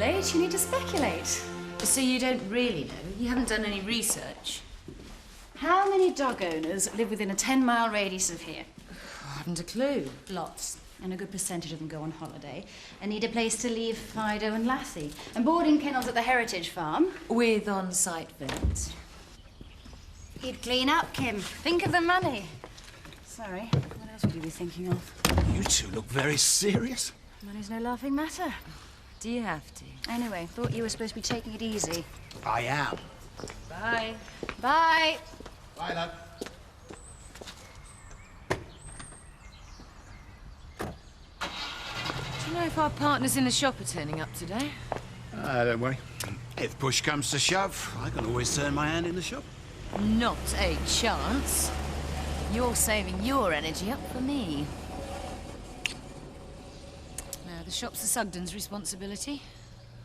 speculate, you need to speculate. So you don't really know? You haven't done any research? How many dog owners live within a 10-mile radius of here? I haven't a clue. Lots. And a good percentage of them go on holiday and need a place to leave Fido and Lassie. And boarding kennels at the Heritage Farm. With on-site vets. He'd clean up, Kim. Think of the money. Sorry, what else would you be thinking of? You two look very serious. Money's no laughing matter. Do you have to? Anyway, thought you were supposed to be taking it easy. I am. Bye. Bye. Bye, love. Do you know if our partners in the shop are turning up today? Don't worry. If push comes to shove, I can always turn my hand in the shop. Not a chance. You're saving your energy up for me. Now, the shop's the Sugden's responsibility.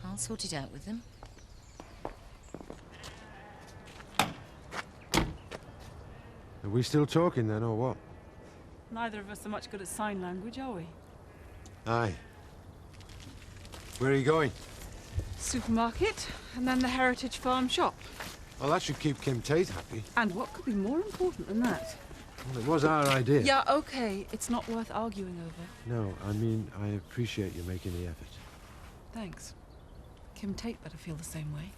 I'll sort it out with them. Are we still talking then, or what? Neither of us are much good at sign language, are we? Aye. Where are you going? Supermarket, and then the Heritage Farm shop. Well, that should keep Kim Tate happy. And what could be more important than that? Well, it was our idea. Yeah, okay. It's not worth arguing over. No, I mean, I appreciate you making the effort. Thanks. Kim Tate better feel the same way.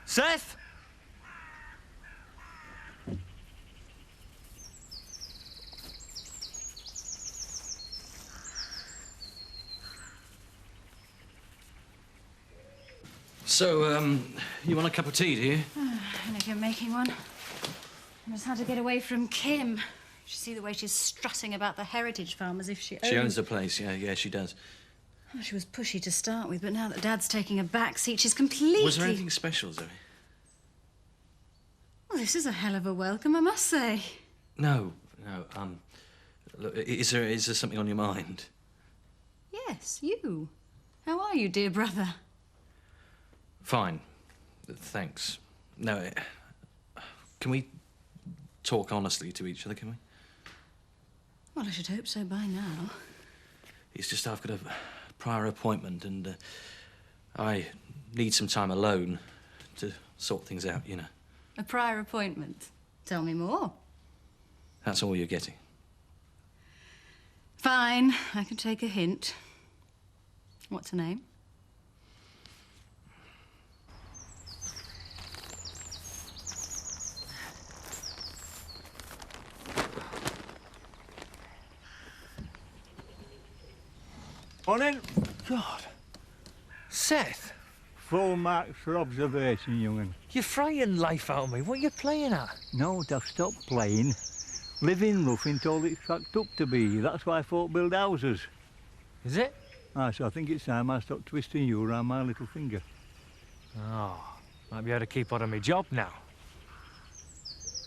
Seth? So, you want a cup of tea, do you? And if you're making one, I just had to get away from Kim. You see the way she's strutting about the Heritage Farm as if she owns... She owns the place, yeah, she does. Oh, she was pushy to start with, but now that Dad's taking a back seat, she's completely... Was there anything special, Zoe? Well, this is a hell of a welcome, I must say. No, look, is there something on your mind? Yes, you. How are you, dear brother? Fine. Thanks. No, can we talk honestly to each other, can we? Well, I should hope so by now. It's just I've got a prior appointment and I need some time alone to sort things out, you know. A prior appointment? Tell me more. That's all you're getting. Fine, I can take a hint. What's her name? Morning. God. Seth, Full marks for observation, young'un. you're frightening life out of me. What are you playing at? No, I've stopped playing. Living rough ain't all it's cracked up to be. That's why folk build houses. Is it? So I think it's time I stop twisting you around my little finger. Oh, might be able to keep on my job now.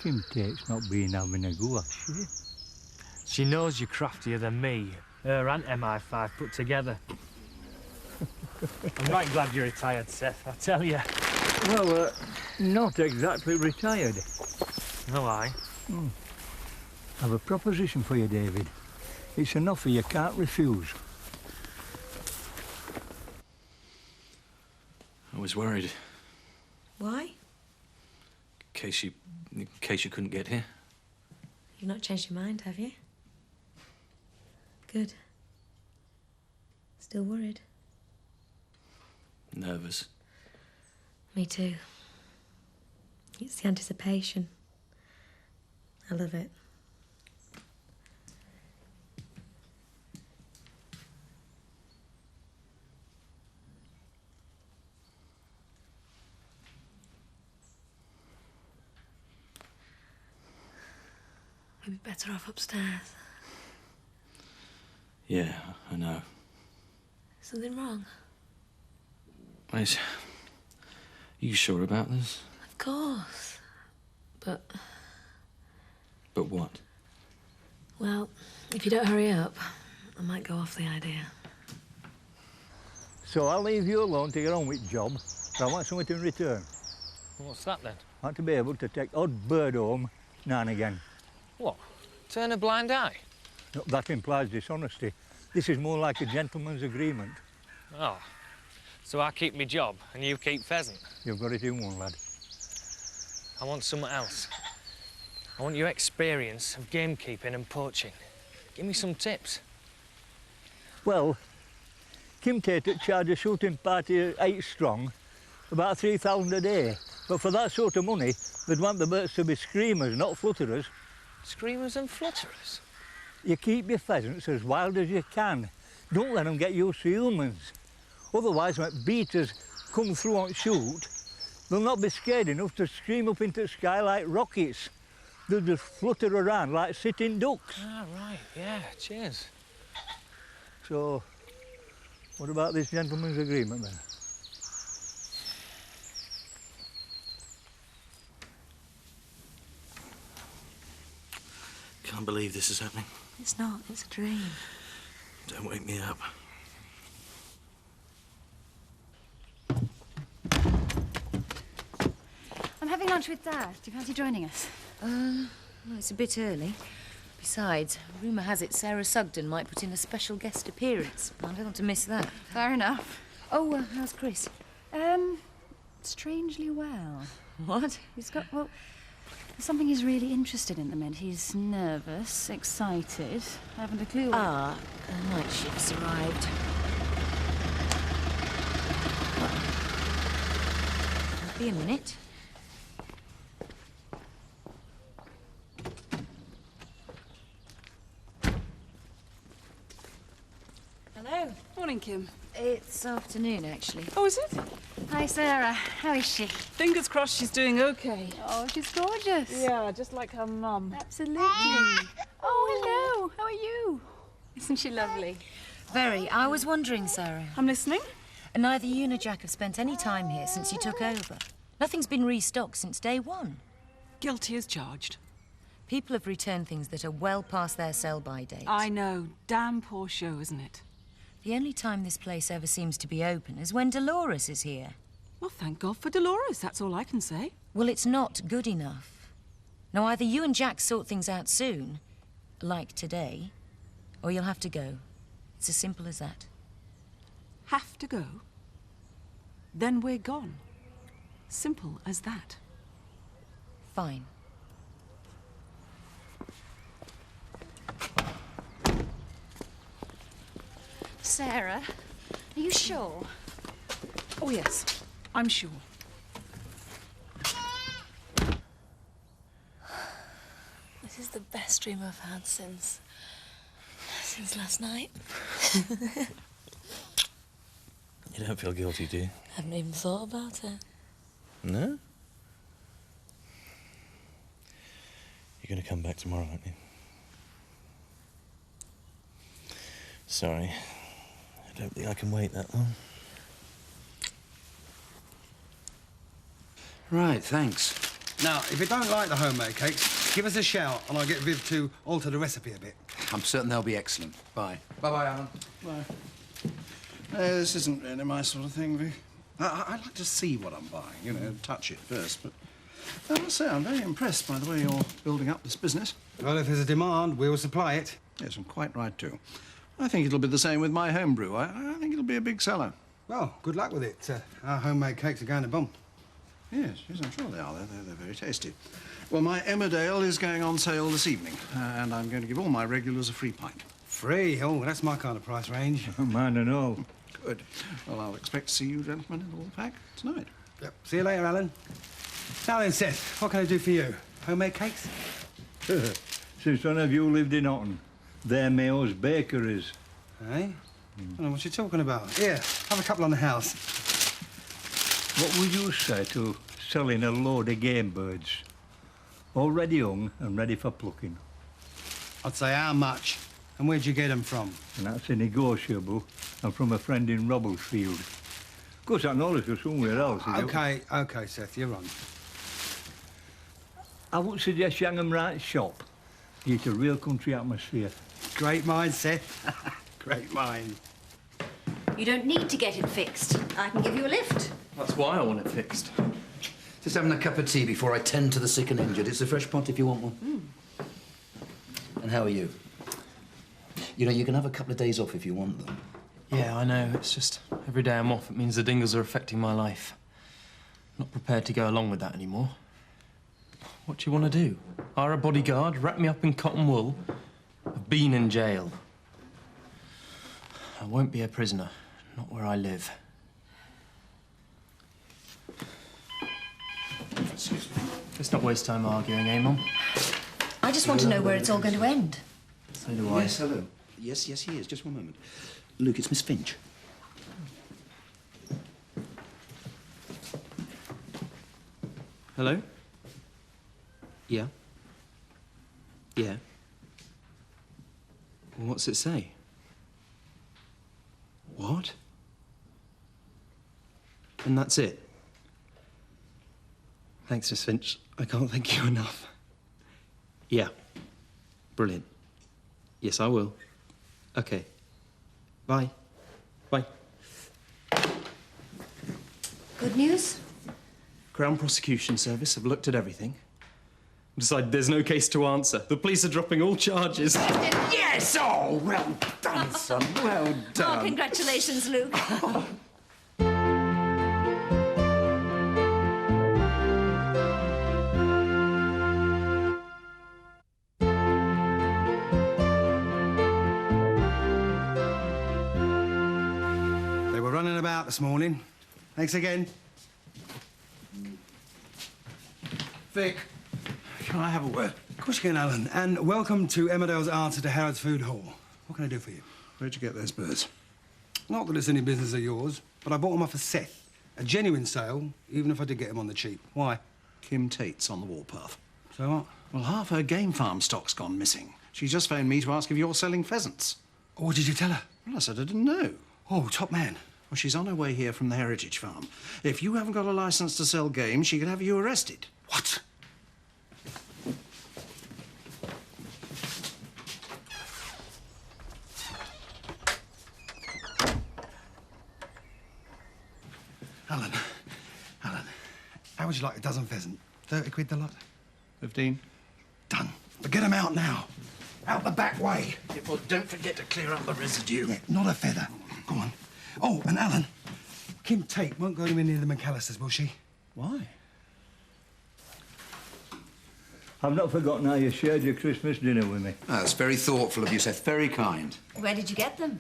Kim Tate's not been having a go, has she? She knows you're craftier than me. Her and MI5 put together. I'm right glad you're retired, Seth, I tell you. Well, not exactly retired. No, I. I've a proposition for you, David. It's an offer you can't refuse. I was worried Why? in case you couldn't get here. You've not changed your mind, have you? Good. Still worried? Nervous. Me too. It's the anticipation. I love it. We'd be better off upstairs. Yeah, I know. Something wrong? Wait, you sure about this? Of course. But, But what? well, if you don't hurry up, I might go off the idea. So I'll leave you alone to get on with job, but I want something in return. What's that then? I want to be able to take odd bird home now and again. What? Turn a blind eye? No, that implies dishonesty. This is more like a gentleman's agreement. Oh. So I keep my job and you keep pheasant? You've got it in one, lad. I want something else. I want your experience of gamekeeping and poaching. Give me some tips. Well, Kim Tate charged a shooting party of 8 strong, about 3,000 a day. But for that sort of money, they'd want the birds to be screamers, not flutterers. Screamers and flutterers? You keep your pheasants as wild as you can. Don't let them get used to humans. Otherwise, when beaters come through and shoot, they'll not be scared enough to scream up into the sky like rockets. They'll just flutter around like sitting ducks. Ah, right, yeah, cheers. So, what about this gentleman's agreement then? Can't believe this is happening. It's not, it's a dream. Don't wake me up. I'm having lunch with Dad. Do you fancy joining us? Well, it's a bit early. Besides, rumour has it Sarah Sugden might put in a special guest appearance. I don't want to miss that. Fair enough. Oh, how's Chris? Strangely well. What? He's got, well, something he's really interested in at the minute. He's nervous, excited. I haven't a clue. Ah, night shift's arrived. Well, be a minute. Hello. Morning, Kim. It's afternoon, actually. Oh, is it? Hi, Sarah. How is she? Fingers crossed she's doing okay. Oh, she's gorgeous. Yeah, just like her mum. Absolutely. Oh, hello. How are you? Isn't she lovely? Very. I was wondering, Sarah. I'm listening. Neither you nor Jack have spent any time here since you took over. Nothing's been restocked since day one. Guilty as charged. People have returned things that are well past their sell-by date. I know. Damn poor show, isn't it? The only time this place ever seems to be open is when Dolores is here. Well, thank God for Dolores. That's all I can say. Well, it's not good enough. Now, either you and Jack sort things out soon, like today, or you'll have to go. It's as simple as that. Have to go? Then we're gone. Simple as that. Fine. Sarah, are you sure? Oh, yes. I'm sure. This is the best dream I've had since last night. You don't feel guilty, do you? Haven't even thought about it. No? You're going to come back tomorrow, aren't you? Sorry. I don't think I can wait that long. Right, thanks. Now, if you don't like the homemade cakes, give us a shout and I'll get Viv to alter the recipe a bit. I'm certain they'll be excellent. Bye. Bye-bye, Alan. Bye. This isn't really my sort of thing, Viv. I like to see what I'm buying, you know, touch it first, but I must say I'm very impressed by the way you're building up this business. Well, if there's a demand, we'll supply it. Yes, and quite right, too. I think it'll be the same with my homebrew. I think it'll be a big seller. Well, good luck with it. Our homemade cakes are going to bum. Yes, I'm sure they are. They're very tasty. Well, my Emmerdale is going on sale this evening, and I'm going to give all my regulars a free pint. Free? Oh, that's my kind of price range. Mine and all. Good. Well, I'll expect to see you gentlemen in all pack tonight. Yep. See you later, Alan. Now then, Seth, what can I do for you? Homemade cakes? Since when have you lived in Otten? They're Mayo's bakeries. Eh? I don't know what you're talking about. Here, have a couple on the house. What would you say to selling a load of game birds? Already hung and ready for plucking. I'd say how much? And where'd you get them from? And that's a negotiable and from a friend in Robblesfield. Of course, that knowledge was somewhere else. OK, Seth, you're on. I would suggest you hang 'em right shop. Get a real country atmosphere. Great mind, Seth. Great mind. You don't need to get it fixed. I can give you a lift. That's why I want it fixed. Just having a cup of tea before I tend to the sick and injured. It's a fresh pot if you want one. And how are you? You know, you can have a couple of days off if you want them. Yeah, I know. It's just every day I'm off, it means the dingles are affecting my life. I'm not prepared to go along with that anymore. What do you want to do? Hire a bodyguard, wrap me up in cotton wool? I've been in jail. I won't be a prisoner, not where I live. Excuse me. Let's not waste time arguing, eh, Mum? I just want to know where it's all going to end. So do I. Yes, hello. Yes, he is. Just one moment. Luke, it's Miss Finch. Hello? Yeah? Yeah? Well, what's it say? What? And that's it? Thanks, Miss Finch. I can't thank you enough. Yeah. Brilliant. Yes, I will. OK. Bye. Bye. Good news? Crown Prosecution Service have looked at everything. Decided there's no case to answer. The police are dropping all charges. Yes! Oh, well done, son. Well done. Oh, congratulations, Luke. They were running about this morning. Thanks again. Vic, can I have a word? Of course you can, Alan. And welcome to Emmerdale's answer to Harrod's Food Hall. What can I do for you? Where'd you get those birds? Not that it's any business of yours, but I bought them off of Seth. A genuine sale, even if I did get them on the cheap. Why? Kim Tate's on the warpath. So what? Well, half her game farm stock's gone missing. She just phoned me to ask if you're selling pheasants. Oh, what did you tell her? Well, I said I didn't know. Oh, top man. Well, she's on her way here from the Heritage Farm. If you haven't got a licence to sell game, she could have you arrested. What? Alan, how would you like a dozen pheasant? 30 quid the lot? 15. Done. But get 'em out now. Out the back way. Yeah, well, don't forget to clear up the residue. Yeah, not a feather. Go on. Oh, and Alan, Kim Tate won't go anywhere near the McAllisters, will she? Why? I've not forgotten how you shared your Christmas dinner with me. Oh, that's very thoughtful of you, Seth. Very kind. Where did you get them?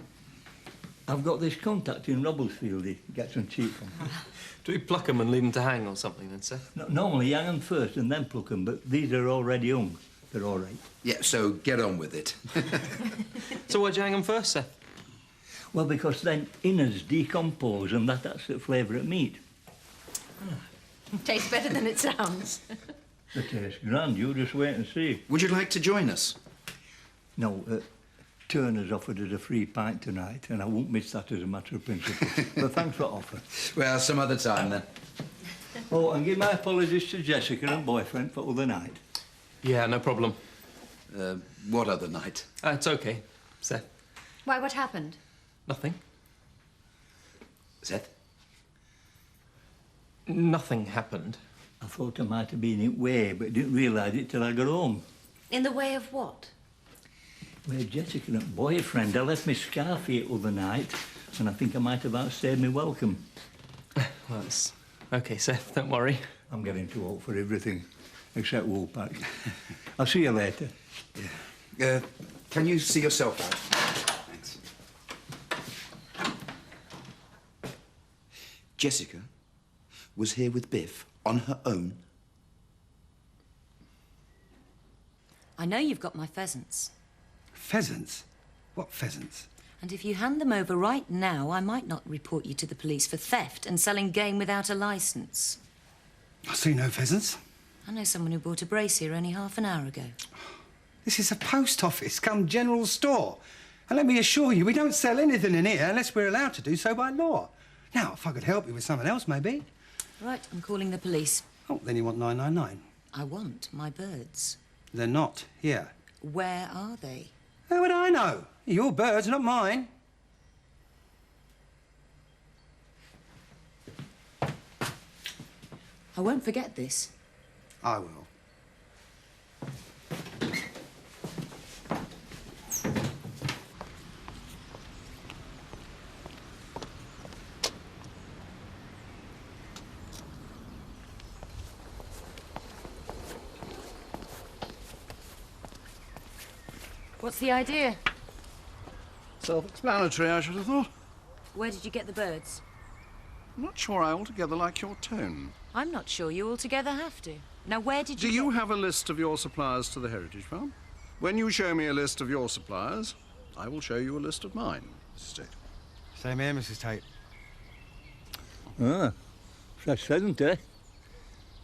I've got this contact in Robblesfield. He gets them cheap from me. Do we pluck them and leave them to hang or something then, Seth? No, normally you hang them first and then pluck them, but these are already hung. They're all right. Yeah, so get on with it. So why'd you hang them first, Seth? Well, because then innards decompose and that's the flavour of meat. Tastes better than it sounds. The taste grand. You just wait and see. Would you like to join us? No, Turner's offered us a free pint tonight, and I won't miss that as a matter of principle. But thanks for the offer. Well, some other time, then. Oh, and give my apologies to Jessica and boyfriend for other night. Yeah, no problem. What other night? It's OK, Seth. Why, what happened? Nothing. Seth? Nothing happened. I thought I might have been in way, but didn't realise it till I got home. In the way of what? Well, Jessica and boyfriend, I left my scarf here other night, and I think I might have outstayed my welcome. Well, it's OK, Seth, don't worry. I'm getting too old for everything, except Woolpack. I'll see you later. Yeah. Can you see yourself out? Thanks. Jessica was here with Biff on her own. I know you've got my pheasants. Pheasants? What pheasants? And if you hand them over right now, I might not report you to the police for theft and selling game without a licence. I see no pheasants. I know someone who bought a brace here only half an hour ago. This is a post office come general store. And let me assure you, we don't sell anything in here unless we're allowed to do so by law. Now, if I could help you with something else, maybe. Right, I'm calling the police. Oh, then you want 999? I want my birds. They're not here. Where are they? How would I know? Your birds, not mine. I won't forget this. I will. What's the idea? Self-explanatory, I should have thought. Where did you get the birds? I'm not sure I altogether like your tone. I'm not sure you altogether have to. Now, where did you Do you have a list of your suppliers to the Heritage Farm? When you show me a list of your suppliers, I will show you a list of mine, Mrs. Tate. Same here, Mrs. Tate. Ah, fresh pheasant, eh?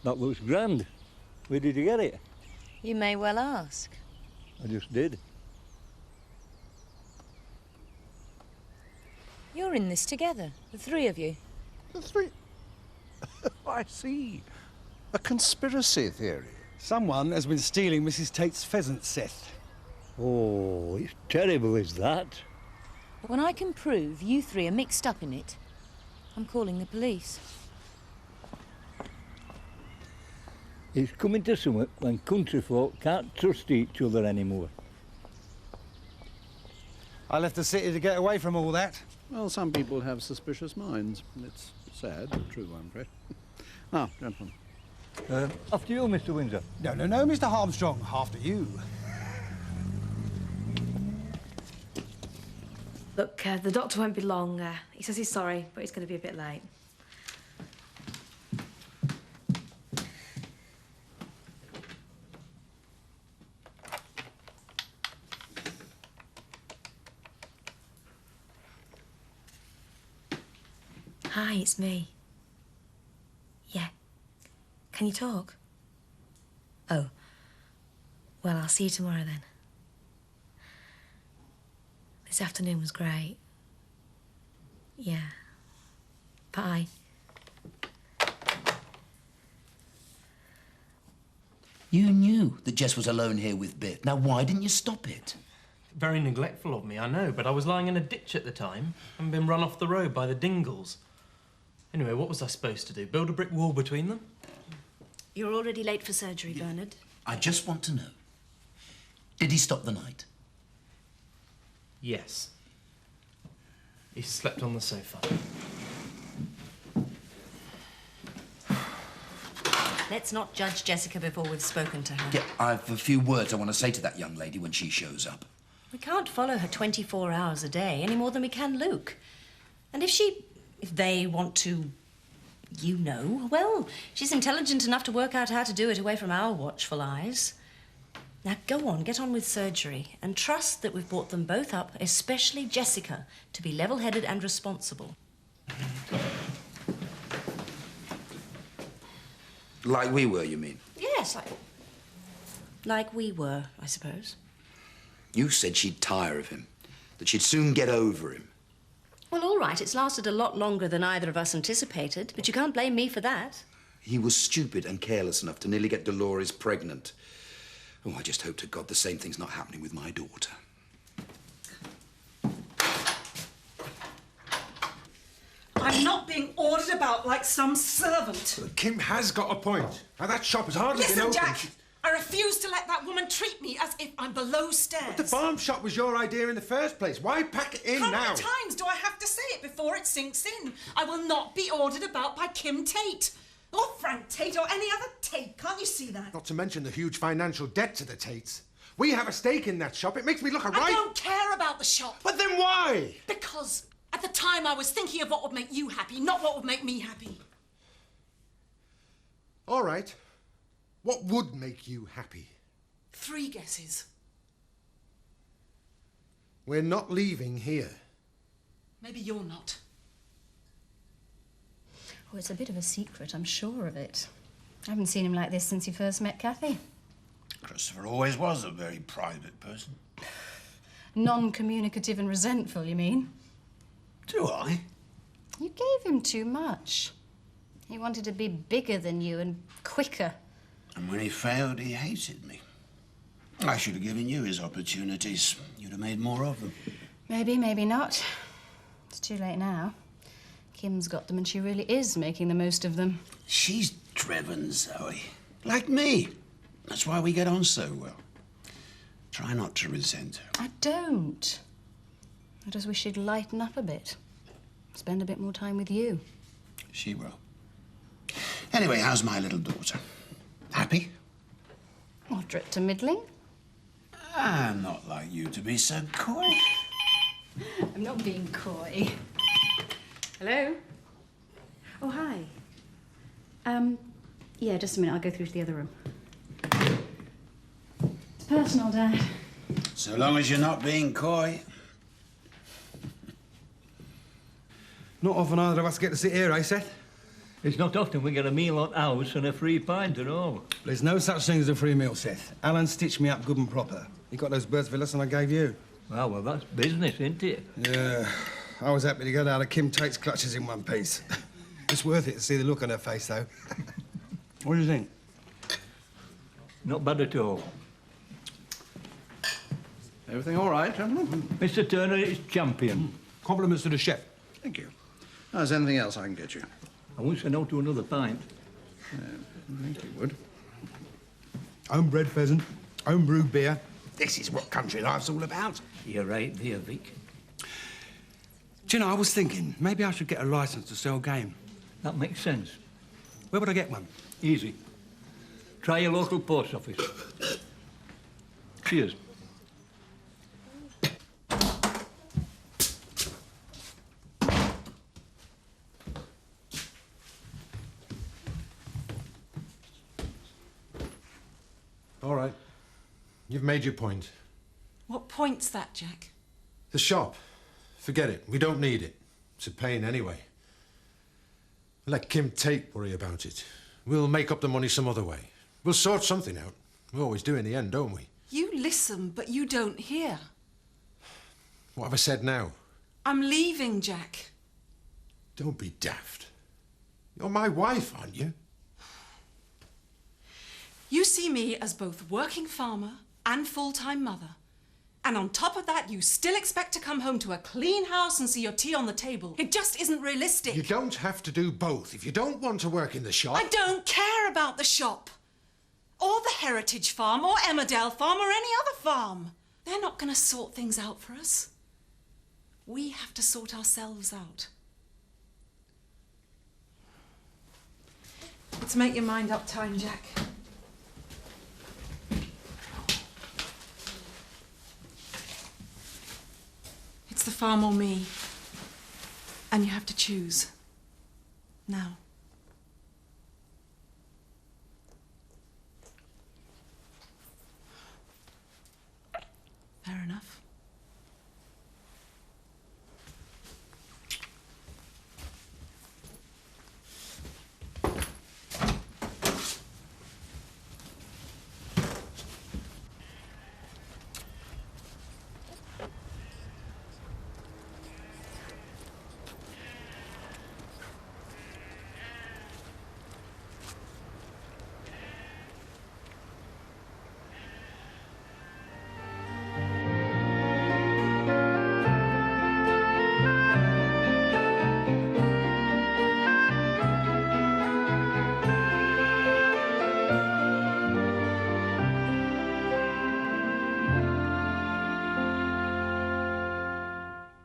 That looks grand. Where did you get it? You may well ask. I just did. You're in this together, the three of you. The three? I see. A conspiracy theory. Someone has been stealing Mrs. Tate's pheasant, Seth. Oh, it's terrible, is that? But when I can prove you three are mixed up in it, I'm calling the police. It's coming to something when country folk can't trust each other anymore. I left the city to get away from all that. Well, some people have suspicious minds. It's sad, but true, I'm afraid. Now, gentlemen. After you, Mr. Windsor. No, Mr. Armstrong. After you. Look, the doctor won't be long. He says he's sorry, but he's going to be a bit late. Hi, it's me. Yeah. Can you talk? Oh. Well, I'll see you tomorrow then. This afternoon was great. Yeah. Bye. You knew that Jess was alone here with Biff. Now, why didn't you stop it? Very neglectful of me, I know, but I was lying in a ditch at the time and been run off the road by the Dingles. Anyway, what was I supposed to do? Build a brick wall between them? You're already late for surgery, Bernard. I just want to know, did he stop the night? Yes. He slept on the sofa. Let's not judge Jessica before we've spoken to her. Yeah, I've a few words I want to say to that young lady when she shows up. We can't follow her 24 hours a day any more than we can Luke. And if they want to, you know, well, she's intelligent enough to work out how to do it away from our watchful eyes. Now, go on, get on with surgery, and trust that we've brought them both up, especially Jessica, to be level-headed and responsible. Like we were, you mean? Yes, like we were, I suppose. You said she'd tire of him, that she'd soon get over him. Well, all right, it's lasted a lot longer than either of us anticipated, but you can't blame me for that. He was stupid and careless enough to nearly get Dolores pregnant. Oh, I just hope to God the same thing's not happening with my daughter. I'm not being ordered about like some servant. Kim has got a point. Now, that shop has hardly been Listen, open. Jack, I refuse to let that woman treat me as if I'm below stairs. But the farm shop was your idea in the first place. Why pack it in How now? many times do I have to say it before it sinks in? I will not be ordered about by Kim Tate. Or Frank Tate, or any other Tate. Can't you see that? Not to mention the huge financial debt to the Tates. We have a stake in that shop. It makes me look a right... I don't care about the shop. But then why? Because at the time I was thinking of what would make you happy, not what would make me happy. All right. What would make you happy? 3 guesses. We're not leaving here. Maybe you're not. Oh, it's a bit of a secret, I'm sure of it. I haven't seen him like this since he first met Kathy. Christopher always was a very private person. Non-communicative and resentful, you mean? Do I? You gave him too much. He wanted to be bigger than you and quicker. And when he failed, he hated me. I should have given you his opportunities. You'd have made more of them. Maybe, maybe not. It's too late now. Kim's got them and she really is making the most of them. She's driven, Zoe. Like me. That's why we get on so well. Try not to resent her. I don't. I just wish she'd lighten up a bit. Spend a bit more time with you. She will. Anyway, how's my little daughter? Happy? Moderate to middling. I'm not like you to be so coy. I'm not being coy. Hello? Oh, hi. Yeah, just a minute. I'll go through to the other room. It's personal, Dad. So long as you're not being coy. Not often either of us get to sit here, eh, Seth? It's not often we get a meal at house and a free pint and all. There's no such thing as a free meal, Seth. Alan stitched me up good and proper. He got those birds for the lesson I gave you. Well, that's business, isn't it? Yeah. I was happy to get out of Kim Tate's clutches in one piece. It's worth it to see the look on her face, though. What do you think? Not bad at all. Everything all right, gentlemen? Mr. Turner is champion. Compliments to the chef. Thank you. Is there anything else I can get you? I won't say no to another pint. I think you would. Homebred pheasant, homebrewed beer. This is what country life's all about. You're right there, Vic. Do you know, I was thinking, maybe I should get a licence to sell game. That makes sense. Where would I get one? Easy. Try your local post office. Cheers. All right. You've made your point. What point's that, Jack? The shop. Forget it. We don't need it. It's a pain anyway. Let Kim Tate worry about it. We'll make up the money some other way. We'll sort something out. We always do in the end, don't we? You listen, but you don't hear. What have I said now? I'm leaving, Jack. Don't be daft. You're my wife, aren't you? You see me as both working farmer and full-time mother. And on top of that, you still expect to come home to a clean house and see your tea on the table. It just isn't realistic. You don't have to do both. If you don't want to work in the shop... I don't care about the shop. Or the Heritage Farm, or Emmerdale Farm, or any other farm. They're not going to sort things out for us. We have to sort ourselves out. Let's make your mind up time, Jack. It's the farm or me. And you have to choose. Now. Fair enough.